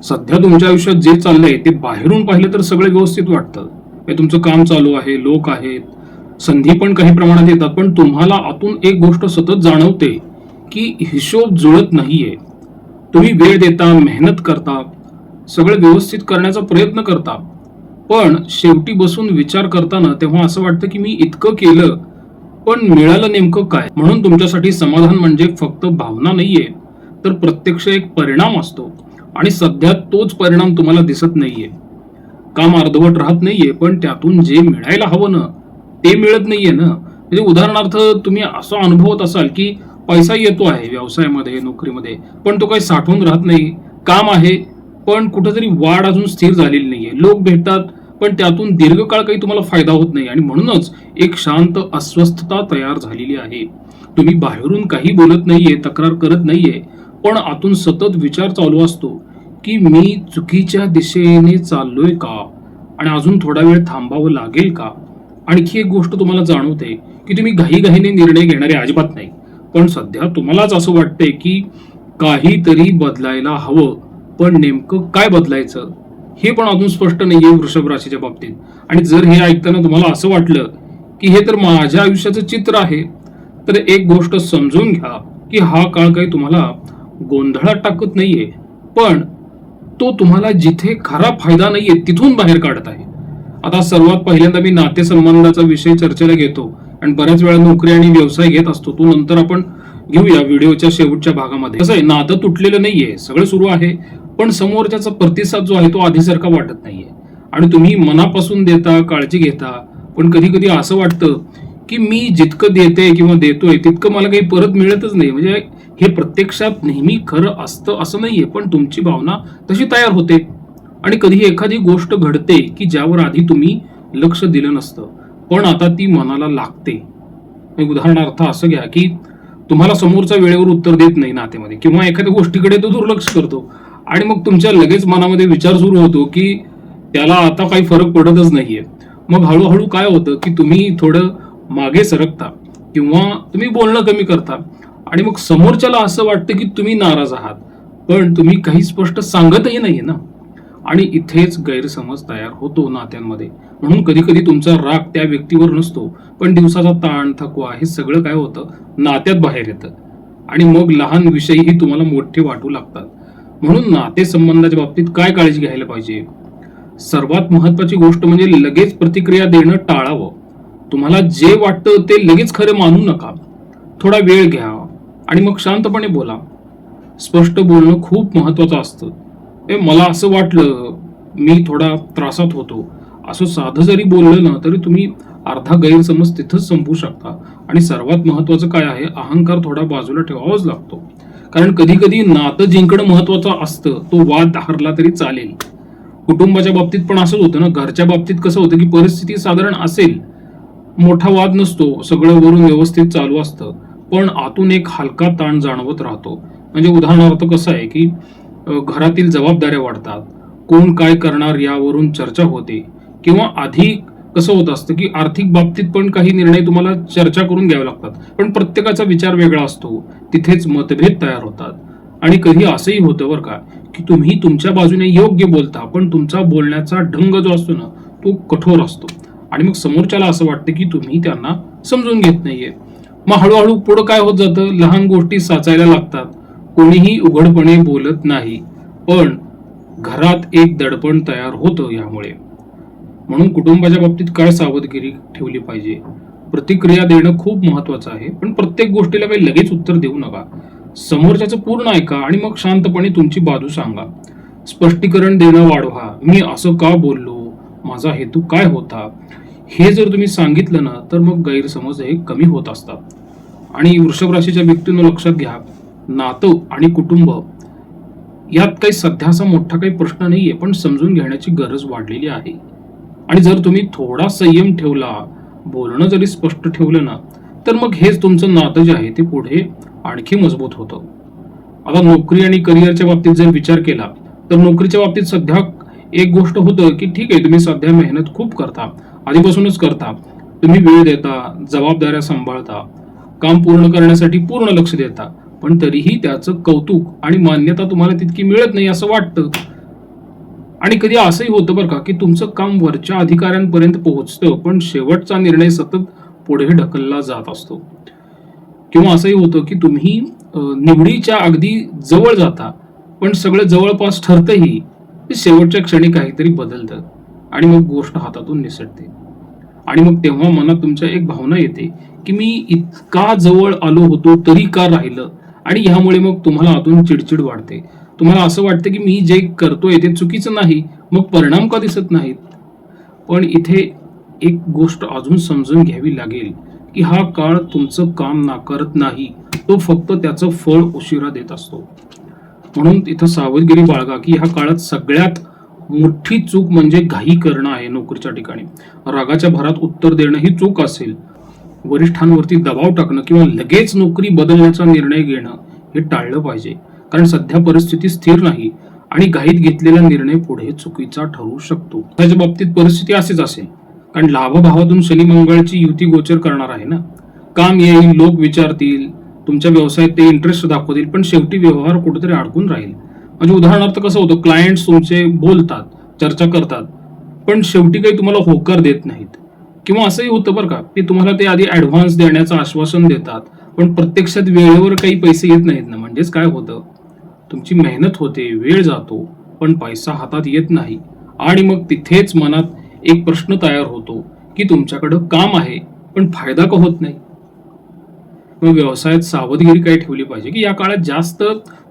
सध्या तुमच्या आयुष्यात जे चाललंय ते बाहेरून पाहिलं तर सगळं व्यवस्थित वाटतं. तुमचं काम चालू आहे, लोक आहेत, संधी पण काही प्रमाणात येतात, पण तुम्हाला आतून एक गोष्ट सतत जाणवते की हिशोब जुळत नाहीये. तुम्ही वेळ देता, मेहनत करता, सगळं व्यवस्थित करण्याचा प्रयत्न करता, पण शेवटी बसून विचार करताना तेव्हा असं वाटतं की मी इतकं केलं पण मिळालं नेमकं काय. म्हणून तुमच्यासाठी समाधान म्हणजे फक्त भावना नाहीये, तर प्रत्यक्ष एक परिणाम असतो आणि सध्या तोच परिणाम तुम्हाला दिसत नाहीये. काम अर्धवट राहत नाहीये, पण त्यातून जे मिळायला हवं ना ते मिळत नाहीये ना. म्हणजे उदाहरणार्थ तुम्ही असं अनुभवत असाल की पैसा येतो आहे व्यवसायामध्ये, नोकरीमध्ये, पण तो काही साठवून राहत नाही. काम आहे पण कुठेतरी वाढ अजून स्थिर झालेली नाहीये. लोक भेटतात पण त्यातून दीर्घकाळ काही तुम्हाला फायदा होत नाही आणि म्हणूनच एक शांत अस्वस्थता तयार झालेली आहे. तुम्ही बाहेरून काही बोलत नाहीये, तक्रार करत नाहीये, पण आतून सतत विचार चालू असतो की मी चुकीच्या दिशेने चाललोय का आणि अजून थोडा वेळ थांबावं लागेल का. आणखी एक गोष्ट तुम्हाला जाणवते की तुम्ही घाईघाईने निर्णय घेणारे अजिबात नाही, पण सध्या तुम्हालाच असं वाटतंय की काहीतरी बदलायला हवं, पण नेमकं काय बदलायचं हे पण अजून स्पष्ट नाहीये वृषभ राशीच्या बाबतीत. आणि जर हे ऐकताना तुम्हाला असं वाटलं की हे तर माझ्या आयुष्याचं चित्र आहे, तर एक गोष्ट समजून घ्या की हा काळ काही तुम्हाला गोंधळात टाकत नाहीये, पण तो तुम्हाला जिथे खरा फायदा नाहीये तिथून बाहेर काढत आहे. आता सर्वात पहिल्यांदा मी नातेसंबंधाचा विषय चर्चेला घेतो आणि बऱ्याच वेळा नोकरी आणि व्यवसाय घेत असतो, तो नंतर आपण घेऊया व्हिडिओच्या शेवटच्या भागामध्ये. कसं आहे, नातं तुटलेलं नाहीये, सगळं सुरू आहे, पण समोरच्याचा प्रतिसाद जो आहे तो आधीसारखा वाटत नाहीये आणि तुम्ही मनापासून देता, काळजी घेता, पण कधी कधी असं वाटतं की मी जितकं देते किंवा देतोय तितकं मला काही परत मिळतच नाही. म्हणजे हे प्रत्यक्षात नेहमी खरं असतं असं नाहीये, पण तुमची भावना तशी तयार होते. आणि कधी एखादी गोष्ट घडते की ज्यावर आधी तुम्ही लक्ष दिलं नसतं, पण आता ती मनाला लागते. उदाहरणार्थ असं घ्या की तुम्हाला समोरचा वेळेवर उत्तर देत नाही नात्यामध्ये, किंवा एखाद्या गोष्टीकडे तो दुर्लक्ष करतो आणि मग तुमच्या लगेच मनामध्ये विचार सुरू होतो की त्याला आता काही फरक पडतच नाहीये. मग हळूहळू काय होतं की तुम्ही थोडं मागे सरकता किंवा तुम्ही बोलणं कमी करता आणि मग समोरच्याला असं वाटतं की तुम्ही नाराज आहात, पण तुम्ही काही स्पष्ट सांगतही नाहीये ना. आणि इथेच गैरसमज तयार होतो नात्यांमध्ये. म्हणून कधी कधी तुमचा राग त्या व्यक्तीवर नसतो, पण दिवसाचा ताण, थकवा हे सगळं काय होतं नात्यात बाहेर येतं आणि मग लहान विषयही तुम्हाला मोठे वाटू लागतात. म्हणून नातेसंबंधाच्या बाबतीत काय काळजी घ्यायला पाहिजे. सर्वात महत्वाची गोष्ट म्हणजे लगेच प्रतिक्रिया देणं टाळावं. तुम्हाला जे वाटतं ते लगेच खरं मानू नका. थोडा वेळ घ्या आणि मग शांतपणे बोला. स्पष्ट बोलणं खूप महत्वाचं असतं. मला असं वाटलं, मी थोडा त्रासात होतो, असं साधं जरी बोललं ना तरी तुम्ही अर्धा गैरसमज तिथंच संपवू शकता. आणि सर्वात महत्वाचं काय आहे, अहंकार थोडा बाजूला ठेवावाच लागतो. कारण कधी कधी नातं जिंकणं महत्वाचं असतं, तो वाद हरला तरी चालेल. कुटुंबाच्या बाबतीत पण असंच होतं ना. घरच्या बाबतीत कसं होतं की परिस्थिती साधारण असेल, मोठा वाद नसतो, सगळं वरून व्यवस्थित चालू असतं, पण आतून एक हलका ताण जाणवत राहतो. म्हणजे उदाहरणार्थ कसं आहे की घरातील जबाबदाऱ्या वाढतात, कोण काय करणार यावरून चर्चा होते, किंवा आधी कसं होत असतं की आर्थिक बाबतीत पण काही निर्णय तुम्हाला चर्चा करून घ्यावे लागतात, पण प्रत्येकाचा विचार वेगळा असतो, तिथेच मतभेद तयार होतात. आणि कधी असंही होतं बरं का की तुम्ही तुमच्या बाजूने योग्य बोलता, पण तुमचा बोलण्याचा ढंग जो असतो ना तो कठोर असतो आणि मग समोरच्याला असं वाटतं की तुम्ही त्यांना समजून घेत नाहीये. मग हळूहळू पुढं काय होत जातं, लहान गोष्टी साचायला लागतात, कोणीही उघडपणे बोलत नाही, पण घरात एक दडपण तयार होतं यामुळे. म्हणून कुटुंबाच्या बाबतीत काय सावधगिरी ठेवली पाहिजे. प्रतिक्रिया देणं खूप महत्वाचं आहे, पण प्रत्येक गोष्टीला काही लगेच उत्तर देऊ नका. समोरच्याचं पूर्ण ऐका आणि मग शांतपणे तुमची बाजू सांगा. स्पष्टीकरण देणं वाढवा. मी असं का बोललो, माझा हेतू काय होता, हे जर तुम्ही सांगितलं ना तर मग गैरसमज हे कमी होत असतात. आणि वृषभ राशीच्या व्यक्तींना लक्षात घ्या, नातं आणि कुटुंब यात काही सध्याचा मोठा काही प्रश्न नाहीये, पण समजून घेण्याची गरज वाढलेली आहे. आणि जर तुम्ही थोडा संयम ठेवला, बोलणं जरी स्पष्ट ठेवलं ना, तर मग हेच तुमचं नातं जे आहे ते पुढे आणखी मजबूत होतं. आता नोकरी आणि करिअरच्या बाबतीत जर विचार केला तर नोकरीच्या बाबतीत सध्या एक गोष्ट होतं की ठीक आहे, तुम्ही सध्या मेहनत खूप करता, आधीपासूनच करता, तुम्ही वेळ देता, जबाबदाऱ्या सांभाळता, काम पूर्ण करण्यासाठी पूर्ण लक्ष देता, पण तरीही त्याचं कौतुक आणि मान्यता तुम्हाला तितकी मिळत नाही असं वाटतं. आणि कधी असंही होतं बरं का, की तुमचं काम वरच्या अधिकाऱ्यांपर्यंत पोहोचतं, पण शेवटचा निर्णय सतत पुढे ढकलला जात असतो. किंवा असंही होतं, की तुम्ही निवडीच्या अगदी जवळ जाता, पण सगळं जवळपास ठरतंही, ते शेवटच्या क्षणी काहीतरी बदलतं आणि मग गोष्ट हातातून निसटते. आणि मग तेव्हा मनात तुमच्या एक भावना येते, की मी इतका जवळ आलो होतो तरी का राहिलं? आणि ह्यामुळे मग तुम्हाला आतून चिडचिड वाढते. तुम्हाला असं वाटतं, की मी जे करतोय ते चुकीचं नाही, मग परिणाम का दिसत नाहीत? पण इथे एक गोष्ट अजून समजून घ्यावी लागेल, की हा काळ तुमचं काम नाकारत नाही, तो फक्त त्याचं फळ उशिरा देत असतो. म्हणून इथं सावधगिरी बाळगा, की ह्या काळात सगळ्यात मोठी चूक म्हणजे घाई करणं आहे नोकरीच्या ठिकाणी. रागाच्या भरात उत्तर देणं ही चूक असेल. वरिष्ठांवरती दबाव टाकणं किंवा लगेच नोकरी बदलण्याचा निर्णय घेणं हे टाळलं पाहिजे. कारण सध्या परिस्थिती स्थिर नाही आणि घाईत घेतलेला निर्णय पुढे चुकीचा ठरू शकतो. त्याच्या बाबतीत परिस्थिती अशीच असेल, कारण लाभभावातून शनी मंगळची युती गोचर करणार आहे ना. काम येईल, लोक विचारतील, तुमच्या व्यवसायात ते इंटरेस्ट दाखवतील, पण शेवटी व्यवहार कुठेतरी अडकून राहील. म्हणजे उदाहरणार्थ कसं होतं, क्लायंट्स तुमचे बोलतात, चर्चा करतात, पण शेवटी काही तुम्हाला होकार देत नाहीत. किंवा असंही होतं बरं का, की तुम्हाला ते आधी ऍडव्हान्स देण्याचं आश्वासन देतात, पण प्रत्यक्षात वेळेवर काही पैसे येत नाहीत ना. म्हणजेच काय होतं, तुमची मेहनत होते, वेळ जातो, पण पैसा हातात येत नाही. आणि मग तिथेच मनात एक प्रश्न तयार होतो, की तुमच्याकडं काम आहे, पण फायदा का होत नाही? मग व्यवसायात सावधगिरी काय ठेवली पाहिजे, की या काळात जास्त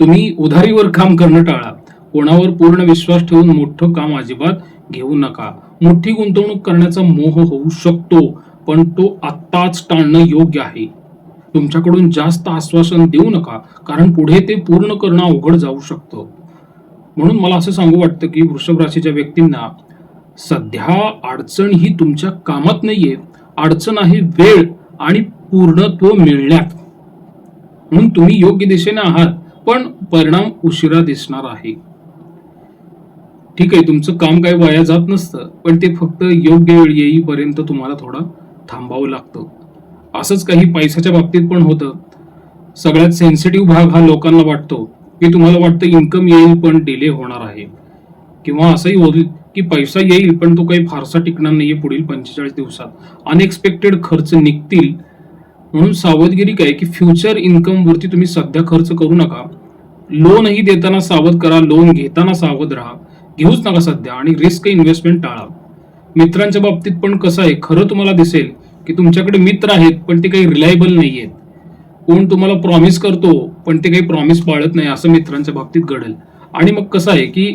तुम्ही उधारीवर काम करणं टाळा. कोणावर पूर्ण विश्वास ठेवून मोठं काम अजिबात घेऊ नका. मोठी गुंतवणूक करण्याचा मोह होऊ शकतो, पण तो आत्ताच टाळणं योग्य आहे. तुमच्याकडून जास्त आश्वासन देऊ नका, कारण पुढे ते पूर्ण करणं अवघड जाऊ शकतं. म्हणून मला असं सांगू वाटतं, की वृषभ राशीच्या व्यक्तींना सध्या अडचण ही तुमच्या कामात नाहीये, अडचण आहे वेळ आणि पूर्णत्व मिळण्यात. म्हणून तुम्ही योग्य दिशेने आहात, पण परिणाम उशिरा दिसणार आहे. ठीक आहे, तुमचं काम काही वाया जात नसतं, पण ते फक्त योग्य वेळ येईपर्यंत तुम्हाला थोडं थांबावं लागतं. असंच काही पैशाच्या बाबतीत पण होतं. सगळ्यात सेन्सिटिव्ह भाग हा लोकांना वाटतो, की तुम्हाला वाटतं इन्कम येईल पण डिले होणार आहे. किंवा असंही होईल, की पैसा येईल पण तो काही फारसा टिकणार नाहीये पुढील 45 दिवसात. अनएक्सपेक्टेड खर्च निघतील. म्हणून सावधगिरी काय, की फ्युचर इन्कम वरती तुम्ही सध्या खर्च करू नका. लोनही देताना सावध करा, लोन घेताना सावध राहा. घेऊच नका सध्या आणि रिस्क इन्व्हेस्टमेंट टाळा. मित्रांच्या बाबतीत पण कसं आहे, खरं तुम्हाला दिसेल, की तुमच्याकडे मित्र आहेत पण ते काही रिलायबल नाहीयेत. कोण तुम्हाला प्रॉमिस करतो पण ते काही प्रॉमिस पाळत नाही, असं मित्रांच्या बाबतीत घडेल. आणि मग कसं आहे, की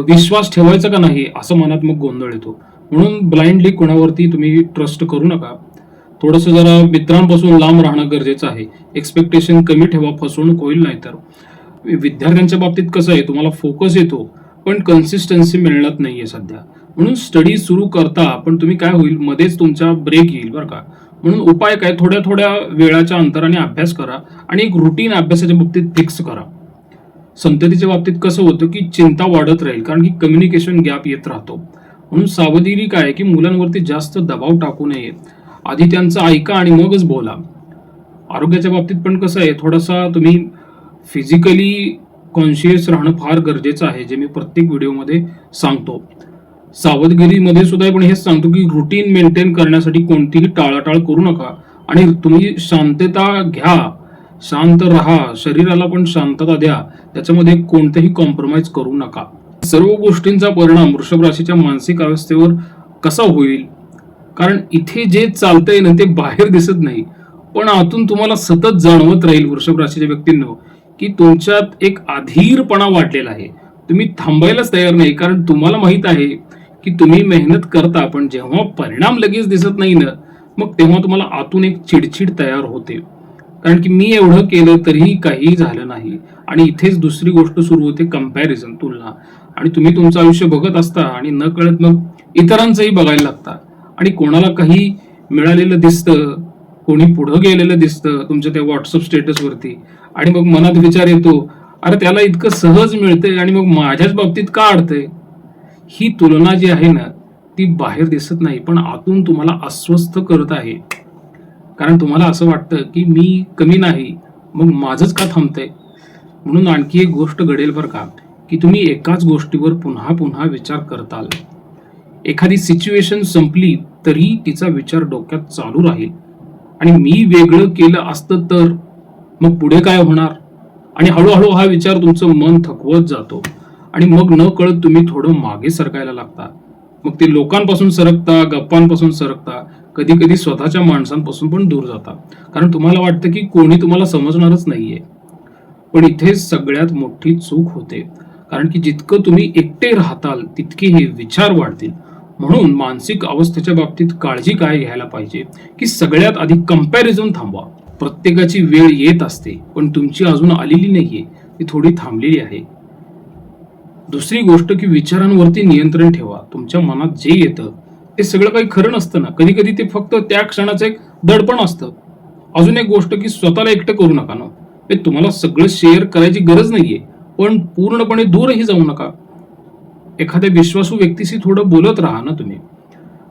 विश्वास ठेवायचा का नाही असं मनात मग गोंधळ येतो. म्हणून ब्लाइंडली कोणावरती तुम्ही ट्रस्ट करू नका. थोडंसं जरा मित्रांपासून लांब राहणं गरजेचं आहे. एक्सपेक्टेशन कमी ठेवा, फसवणूक होईल नाही तर. विद्यार्थ्यांच्या बाबतीत कसं आहे, तुम्हाला फोकस येतो पण कन्सिस्टन्सी मिळत नाहीये सध्या. म्हणून स्टडी सुरू करता पण तुम्ही काय होईल, मध्येच तुमचा ब्रेक येईल बरं का. म्हणून उपाय काय, थोड्या थोड्या वेळाच्या अंतराने अभ्यास करा आणि एक रुटीन अभ्यासाच्या बाबतीत फिक्स करा. संततीच्या बाबतीत कसं होतं, की चिंता वाढत राहील, कारण की कम्युनिकेशन गॅप येत राहतो. म्हणून सावधगिरी काय, की मुलांवरती जास्त दबाव टाकू नये. आधी त्यांचं ऐका आणि मगच बोला. आरोग्याच्या बाबतीत पण कसं आहे, थोडासा तुम्ही फिजिकली कॉन्शियस राहणं फार गरजेचं आहे, जे मी प्रत्येक व्हिडिओमध्ये सांगतो. सावधगिरीमध्ये सुद्धा पण हेच सांगतो, की रुटीन मेंटेन करण्यासाठी कोणतीही टाळाटाळ करू नका आणि तुम्ही शांतता घ्या, शांत राहा, शरीराला पण शांतता द्या. त्याच्यामध्ये कोणतेही कॉम्प्रोमाइज करू नका. सर्व गोष्टींचा परिणाम वृषभ राशीच्या मानसिक अवस्थेवर कसा होईल, कारण इथे जे चालतंय ना ते बाहेर दिसत नाही, पण आतून तुम्हाला सतत जाणवत राहील वृषभ राशीच्या व्यक्तींनो, की तुमच्यात एक अधीरपणा वाढलेला आहे. तुम्ही थांबायलाच तयार नाही, कारण तुम्हाला माहित आहे, की तुम्ही मेहनत करता, पण जेव्हा परिणाम लगेच दिसत नाही ना, मग तेव्हा तुम्हाला आतून एक चिडचिड तयार होते. कारण की मी एवढं केलं तरीही काही झालं नाही. आणि इथेच दुसरी गोष्ट सुरू होते, कंपॅरिझन, तुलना. आणि तुम्ही तुमचं आयुष्य बघत असता आणि न कळत मग इतरांचंही बघायला लागता. आणि कोणाला काही मिळालेलं दिसतं, कोणी पुढं गेलेलं दिसतं तुमच्या त्या व्हॉट्सअप स्टेटसवरती, आणि मग मनात विचार येतो, अरे त्याला इतकं सहज मिळतंय आणि मग माझ्याच बाबतीत का अडतंय? ही तुलना जी आहे ना, ती बाहेर दिसत नाही, पण आतून तुम्हाला अस्वस्थ करत आहे. कारण तुम्हाला असं वाटतं, की मी कमी नाही, मग माझंच का थांबतंय? म्हणून आणखी एक गोष्ट घडेल बरं का, की तुम्ही एकाच गोष्टीवर पुन्हा पुन्हा विचार करताल. एखादी सिच्युएशन संपली तरी तिचा विचार डोक्यात चालू राहील आणि मी वेगळं केलं असतं तर मग पुढे काय होणार, आणि हळूहळू हा विचार तुमचं मन थकवत जातो आणि मग न कळत तुम्ही थोडं मागे सरकायला लागता. मग ते लोकांपासून सरकता, गप्पांपासून सरकता, कधी कधी स्वतःच्या माणसांपासून पण दूर जाता, कारण तुम्हाला वाटतं की कोणी तुम्हाला समजणारच नाहीये. पण इथे सगळ्यात मोठी चूक होते, कारण की जितकं तुम्ही एकटे राहताल तितके हे विचार वाढतील. म्हणून मानसिक अवस्थेच्या बाबतीत काळजी काय घ्यायला पाहिजे की सगळ्यात आधी कंपॅरिझन थांबवा. प्रत्येकाची वेळ येत असते, पण तुमची अजून आलेली नाहीये, ती थोडी थांबलेली आहे. दुसरी गोष्ट की विचारांवरती नियंत्रण ठेवा. तुमच्या मनात जे येतं ते सगळं काही खरं नसतं ना, कधी कधी ते फक्त त्या क्षणाचं एक दडपण असतं. अजून एक गोष्ट की स्वतःला एकटं करू नका ना. तुम्हाला सगळं शेअर करायची गरज नाहीये, पण पूर्णपणे दूरही जाऊ नका. एखाद्या विश्वासू व्यक्तीशी थोडं बोलत राहा ना तुम्ही.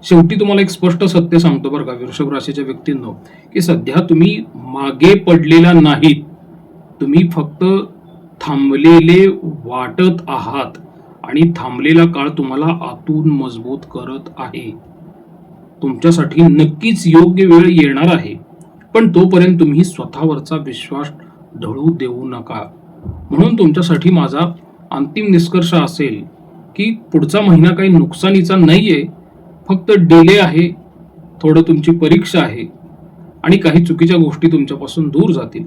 शेवटी तुम्हाला एक स्पष्ट सत्य सांगतो बरं का वृषभ राशीच्या व्यक्तींनो, की सध्या तुम्ही मागे पडलेला नाहीत, तुम्ही फक्त थांबलेले वाटत आहात आणि थांबलेला काळ तुम्हाला आतून मजबूत करत आहे. तुमच्यासाठी नक्कीच योग्य वेळ येणार आहे, पण तोपर्यंत तुम्ही स्वतःवरचा विश्वास ढळू देऊ नका. म्हणून तुमच्यासाठी माझा अंतिम निष्कर्ष असेल की पुढचा महिना काही नुकसानीचा नाहीये, फक्त डिले आहे, थोडं तुमची परीक्षा आहे आणि काही चुकीच्या गोष्टी तुमच्यापासून दूर जातील.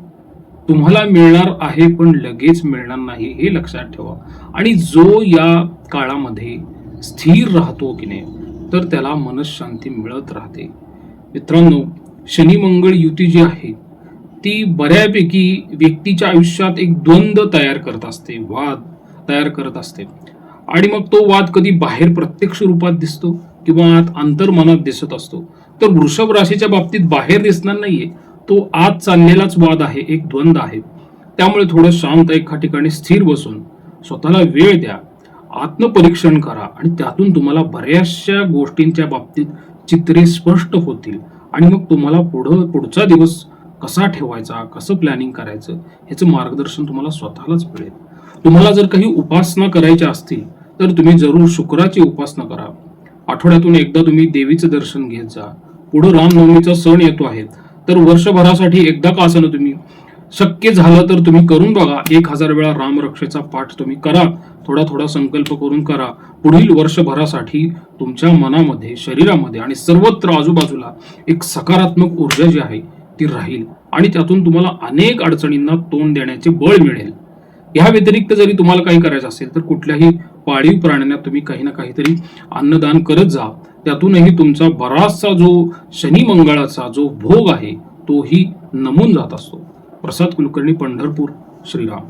तुम्हाला मिळणार आहे पण लगेच मिळणार नाही, हे लक्षात ठेवा. आणि जो या काळामध्ये स्थिर राहतो की नाही, तर त्याला मनशांती मिळत राहते. मित्रांनो, शनी मंगळ युती जी आहे ती बऱ्यापैकी व्यक्तीच्या आयुष्यात एक द्वंद्व तयार करत असते, वाद तयार करत असते. आणि मग तो वाद कधी बाहेर प्रत्यक्ष रूपात दिसतो किंवा आत अंतर्मनात दिसत असतो. तर वृषभ राशीच्या बाबतीत बाहेर दिसणार नाहीये, तो आत चाललेलाच वाद आहे, एक द्वंद्व आहे. त्यामुळे थोडं शांत एका ठिकाणी स्थिर बसून स्वतःला वेळ द्या, आत्मपरीक्षण करा आणि त्यातून तुम्हाला बऱ्याचशा गोष्टींच्या बाबतीत चित्रे स्पष्ट होतील आणि मग तुम्हाला पुढचा दिवस कसा ठेवायचा, कसं प्लॅनिंग करायचं ह्याचं मार्गदर्शन तुम्हाला स्वतःलाच मिळेल. तुम्हाला जर काही उपासना करायच्या असतील तर तुम्ही जरूर शुक्राची उपासना करा. आठवड्यातून एकदा तुम्ही देवीचं दर्शन घेत जा. पुढे रामनवमीचा सण येतो आहे, तर वर्षभरासाठी एकदा का असं तुम्ही शक्य झालं तर तुम्ही करून बघा. 1000 वेळा रामरक्षेचा पाठ तुम्ही करा, थोडा थोडा संकल्प करून करा. पुढील वर्षभरासाठी तुमच्या मनामध्ये, शरीरामध्ये आणि सर्वत्र आजूबाजूला एक सकारात्मक ऊर्जा जी आहे ती राहील आणि त्यातून तुम्हाला अनेक अडचणींना तोंड देण्याचे बळ मिळेल. या व्यतिरिक्त जरी तुम्हाला काही करायचं असेल तर कुठल्याही पाळीव प्राण्यांना तुम्ही काही ना काहीतरी अन्नदान करत जा. त्यातूनही तुमचा बराचसा जो शनी मंगळाचा जो भोग आहे तोही नमून जात असतो. प्रसाद कुलकर्णी, पंढरपूर. श्रीराम.